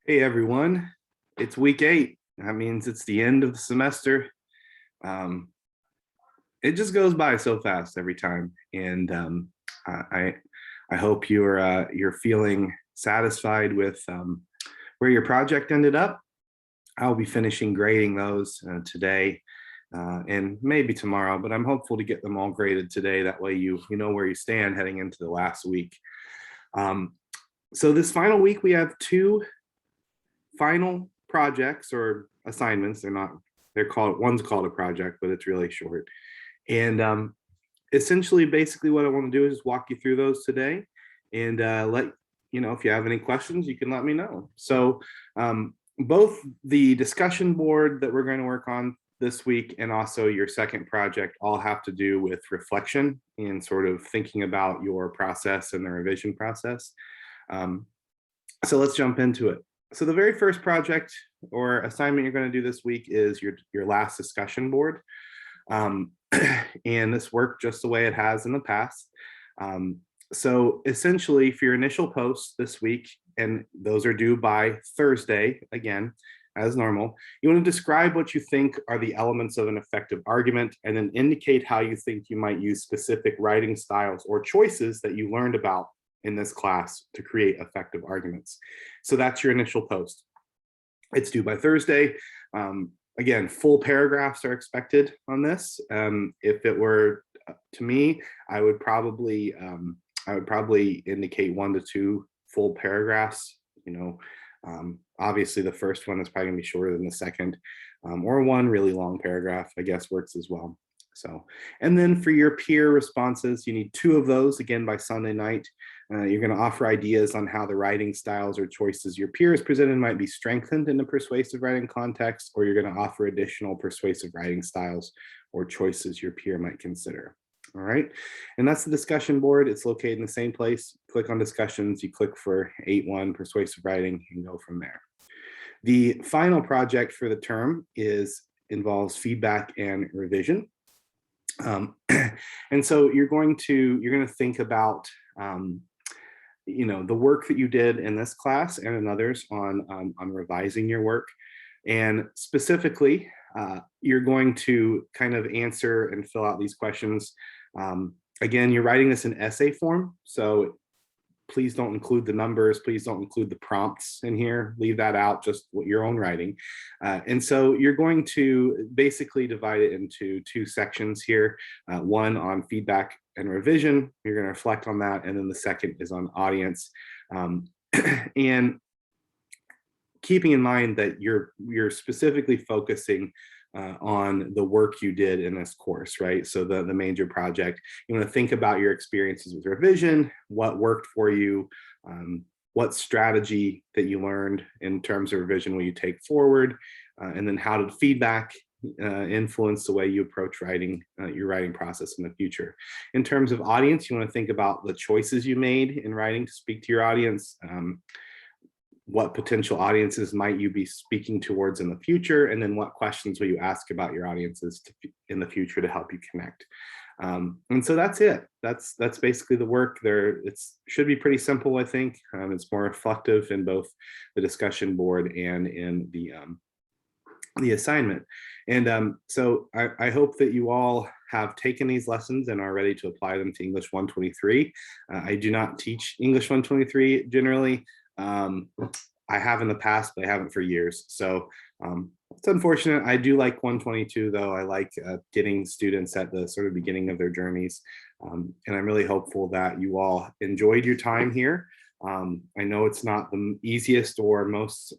Hey everyone, it's week 8. That means it's the end of the semester. Um, it just goes by so fast every time, and I I hope you're feeling satisfied with where your project ended up. I'll be finishing grading those today and maybe tomorrow, but I'm hopeful to get them all graded today. That way you know where you stand heading into the last week. Um, so this final week we have two final projects or assignments. They're called, one's called a project, but it's really short. And essentially, basically, what I want to do is walk you through those today and let you know if you have any questions, you can let me know. So, both the discussion board that we're going to work on this week and also your second project all have to do with reflection and sort of thinking about your process and the revision process. Um, so let's jump into it. So the very first project or assignment you're going to do this week is your last discussion board. Um, and this worked just the way it has in the past. So essentially, for your initial posts this week, and those are due by Thursday, again, as normal, you want to describe what you think are the elements of an effective argument and then indicate how you think you might use specific writing styles or choices that you learned about in this class to create effective arguments. So that's your initial post. It's due by Thursday. Again, full paragraphs are expected on this. If it were to me, I would probably indicate 1 to 2 full paragraphs. Obviously the first one is probably gonna be shorter than the second, or one really long paragraph, I guess, works as well. So, and then for your peer responses, you need 2 of those again by Sunday night. You're going to offer ideas on how the writing styles or choices your peers presented might be strengthened in a persuasive writing context, or you're going to offer additional persuasive writing styles or choices your peer might consider. All right. And that's the discussion board. It's located in the same place. Click on discussions, you click for 8.1 persuasive writing and go from there. The final project for the term involves feedback and revision. And so you're going to think about the work that you did in this class and in others on revising your work, and specifically you're going to kind of answer and fill out these questions. Again, you're writing this in essay form, so please don't include the numbers, please don't include the prompts in here, leave that out, just what your own writing. And so you're going to basically divide it into 2 sections here, one on feedback and revision, you're going to reflect on that, and then the second is on audience. And keeping in mind that you're specifically focusing on the work you did in this course, right? So the major project, you want to think about your experiences with revision, what worked for you, what strategy that you learned in terms of revision will you take forward, and then how did feedback influence the way you approach writing your writing process in the future. In terms of audience, you want to think about the choices you made in writing to speak to your audience. What potential audiences might you be speaking towards in the future, and then what questions will you ask about your audiences in the future to help you connect. And so that's it. That's basically the work there. It should be pretty simple, I think. It's more reflective in both the discussion board and in the assignment. And so I hope that you all have taken these lessons and are ready to apply them to English 123. I do not teach English 123 generally. I have in the past, but I haven't for years. So it's unfortunate. I do like 122 though. I like getting students at the sort of beginning of their journeys. And I'm really hopeful that you all enjoyed your time here. I know it's not the easiest or most,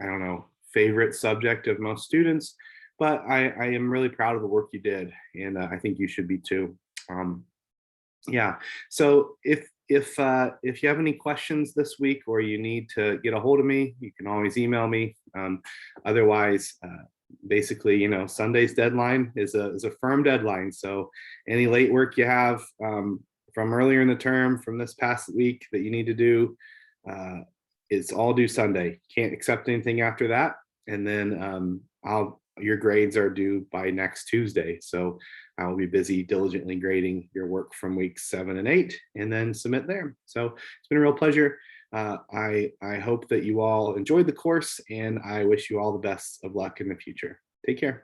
I don't know, favorite subject of most students, but I am really proud of the work you did. And I think you should be too. Yeah, so if you have any questions this week or you need to get a hold of me, you can always email me. Otherwise, basically, Sunday's deadline is a firm deadline. So any late work you have from earlier in the term, from this past week that you need to do, it's all due Sunday. Can't accept anything after that. And then your grades are due by next Tuesday. So I will be busy diligently grading your work from weeks 7 and 8 and then submit there. So it's been a real pleasure. I hope that you all enjoyed the course, and I wish you all the best of luck in the future. Take care.